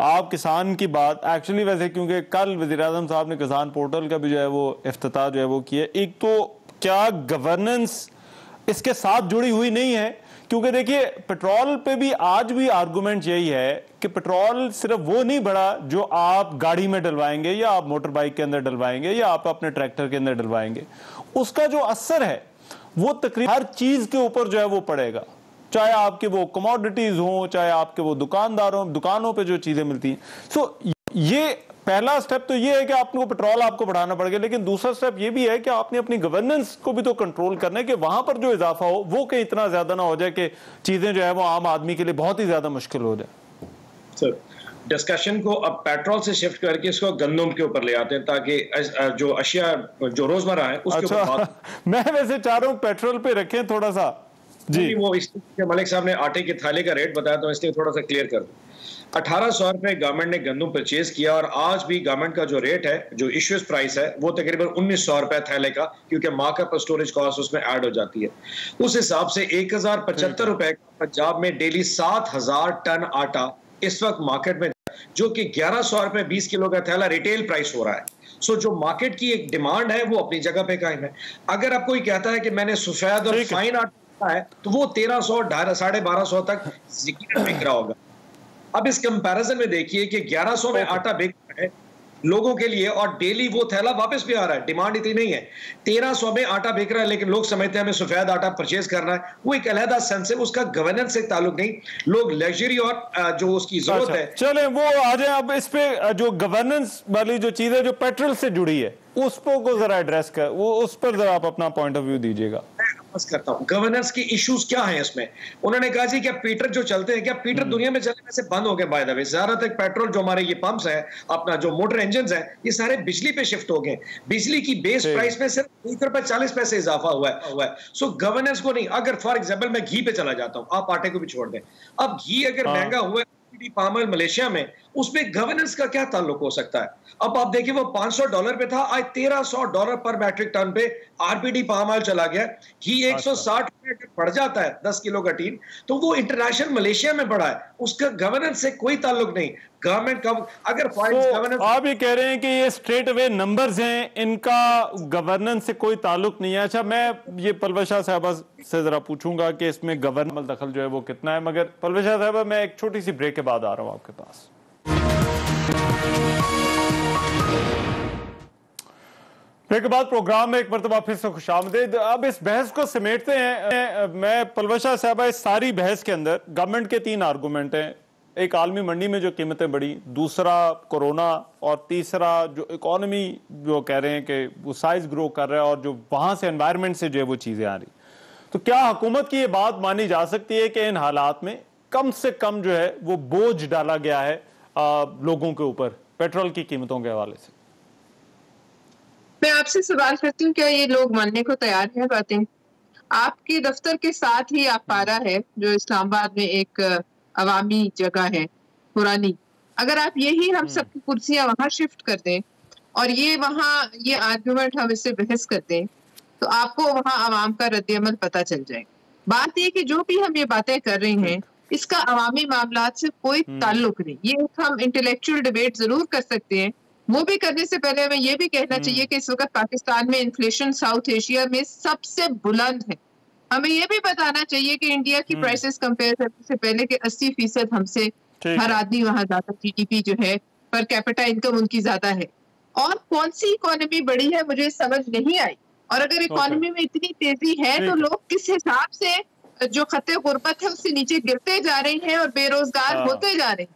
आप किसान की बात एक्चुअली वैसे, क्योंकि कल वज़ीर-ए-आज़म साहब ने किसान पोर्टल का भी जो है वो इफ्तिताह जो है वो किया, एक तो क्या गवर्नेंस इसके साथ जुड़ी हुई नहीं है? क्योंकि देखिए पेट्रोल पे भी आज भी आर्गुमेंट यही है कि पेट्रोल सिर्फ वो नहीं बढ़ा जो आप गाड़ी में डलवाएंगे या आप मोटर बाइक के अंदर डलवाएंगे या आप अपने ट्रैक्टर के अंदर डलवाएंगे, उसका जो असर है वो तकरीबन हर चीज के ऊपर जो है वो पड़ेगा, चाहे आपके वो कमोडिटीज हो, चाहे आपके वो दुकानों पे जो चीजें मिलती हैं। सो ये पहला स्टेप तो ये है कि आपको पेट्रोल आपको बढ़ाना पड़ेगा, लेकिन दूसरा स्टेप ये भी है कि आपने अपनी गवर्नेंस को भी तो कंट्रोल करना है कि वहां पर जो इजाफा हो वो कहीं इतना ज्यादा ना हो जाए कि चीजें जो है वो आम आदमी के लिए बहुत ही ज्यादा मुश्किल हो जाए। सर, डिस्कशन को अब पेट्रोल से शिफ्ट करके इसको गंदम के ऊपर ले आते हैं, ताकि जो अशिया जो रोजमर्रा है उसके ऊपर मैं वैसे चाह रहा हूँ पेट्रोल पे रखें थोड़ा सा जी। वो इसलिए मलिक साहब ने आटे के थाले का रेट बताया, तो इसलिए थोड़ा सा क्लियर कर दूं। 1800 रुपए गवर्नमेंट ने गंदम परचेज किया, और आज भी गवर्नमेंट का जो रेट है, जो इश्यूज प्राइस है, वो तकरीबन 1900 रुपए थैले का, क्योंकि मार्कअप और स्टोरेज कॉस्ट उसमें ऐड हो जाती है। उस हिसाब से 1075 रुपए पंजाब में डेली 7000 टन आटा इस वक्त मार्केट में, जो कि 1100 रुपए 20 किलो का थैला रिटेल प्राइस हो रहा है। सो जो मार्केट की एक डिमांड है वो अपनी जगह पे कायम है। अगर आप कोई कहता है कि मैंने सफेद और फाइन आटा है, तो वो 1300 1250 तक यकीनन बिक रहा होगा। अब इस कंपैरिजन में देखिए कि 1100 में आटा बिक रहा है लोगों के लिए, और डेली वो थैला वापस भी आ रहा है, डिमांड इतनी नहीं है। 1300 में आटा बिक रहा है, लेकिन लोग समझते हैं हमें सफेद आटा परचेज करना है, वो एक अलहदा सेंस है, उसका गवर्नेंस से ताल्लुक नहीं। लोग लग्जरी और जो उसकी जरूरत है, चले वो आ जाए। अब इस पे जो गवर्नेंस वाली जो चीज है जो पेट्रोल से जुड़ी है, उस पर जरा एड्रेस कर, वो उस पर जरा आप अपना पॉइंट ऑफ व्यू दीजिएगा। करता हूं गवर्नेंस की इश्यूज क्या है इसमें। उन्होंने कहा जी क्या पीटर जो चलते हैं, क्या पीटर दुनिया में चलने से बंद हो गए? बाय द वे ज्यादातर पेट्रोल जो हमारे ये पंप्स हैं, अपना जो मोटर इंजन है, ये सारे बिजली पे शिफ्ट हो गए। बिजली की बेस प्राइस में सिर्फ ₹1.40 इजाफा हुआ है। सो गवर्नेंस को नहीं, अगर फॉर एग्जाम्पल मैं घी पे चला जाता हूं, आप आटे को भी छोड़ दें, अब घी अगर महंगा हुआ है पाम ऑयल मलेशिया में, उसमें गवर्नेंस का क्या ताल्लुक हो सकता है? अब आप देखिए वो $500 पे था, आज $1300 पर मैट्रिक टन पे आरपीडी पाम ऑयल चला गया। घी 160 रुपए पड़ जाता है 10 किलो का टीन, तो वो इंटरनेशनल मलेशिया में बढ़ा है, उसका गवर्नेंस से कोई ताल्लुक नहीं। गवर्नमेंट का अगर गवर्नेंस, आप ये कह रहे हैं कि ये स्ट्रेट अवे नंबर्स हैं, इनका गवर्नेंस से कोई ताल्लुक नहीं है। अच्छा, मैं ये पलवश शाह साहबा से जरा पूछूंगा कि इसमें गवर्नमेंट दखल जो है वो कितना है, मगर पलवश शाह साहबा मैं एक छोटी सी ब्रेक के बाद आ रहा हूं आपके पास। ब्रेक के बाद प्रोग्राम में एक मरतबा फिर से खुशामदीद। अब इस बहस को समेटते हैं। मैं पलवश शाह साहबा, इस सारी बहस के अंदर गवर्नमेंट के 3 आर्गूमेंट हैं। एक आलमी मंडी में जो कीमतें बढ़ी, दूसरा कोरोना, और तीसरा जो इकोनॉमी जो कह रहे हैं कि वो साइज ग्रो कर रहा है और जो वहां से एनवायरनमेंट से जो है वो चीजें आ रही। तो क्या हुकूमत की ये बात मानी जा सकती है कि इन हालात में कम से कम जो है वो बोझ डाला गया है लोगों के ऊपर पेट्रोल की कीमतों के हवाले से? मैं आपसे सवाल करती हूँ, क्या ये लोग मानने को तैयार है बातें? आपके दफ्तर के साथ ही अपारा है जो इस्लामाबाद में एक अवामी जगह है पुरानी। अगर आप यही हम सबकी कुर्सियां वहां शिफ्ट कर दें और ये वहां ये आर्गुमेंट हम इससे बहस कर दें, तो आपको वहां आवाम का रद्द-ए-अमल पता चल जाए। बात ये कि जो भी हम ये बातें कर रहे हैं, इसका अवामी मामलात से कोई ताल्लुक नहीं। ये हम इंटेलेक्चुअल डिबेट जरूर कर सकते हैं, वो भी करने से पहले हमें ये भी कहना चाहिए कि इस वक्त पाकिस्तान में इन्फ्लेशन साउथ एशिया में सबसे बुलंद है। हमें ये भी बताना चाहिए कि इंडिया की प्राइसेस कंपेयर करने से पहले के 80% हमसे हर आदमी वहां ज्यादा, जीडीपी जो है पर कैपिटा इनकम उनकी ज्यादा है। और कौन सी इकोनॉमी बड़ी है मुझे समझ नहीं आई। और अगर इकोनॉमी में इतनी तेजी है तो लोग किस हिसाब से जो खत्ते गुर्बत है उससे नीचे गिरते जा रहे हैं और बेरोजगार होते जा रहे हैं।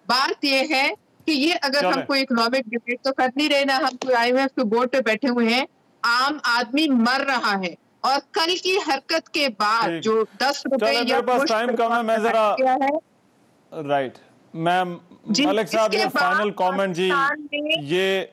बात यह है कि ये अगर हम कोई इकोनॉमिक डिबेट तो कर नहीं रहे ना, हम कोई IMF के बोर्ड पे बैठे हुए हैं। आम आदमी मर रहा है और कल की हरकत के बाद जो 10 रुपए या टाइम कम है, मैं जरा राइट मैम मलिक साहब ये फाइनल कमेंट जी, ये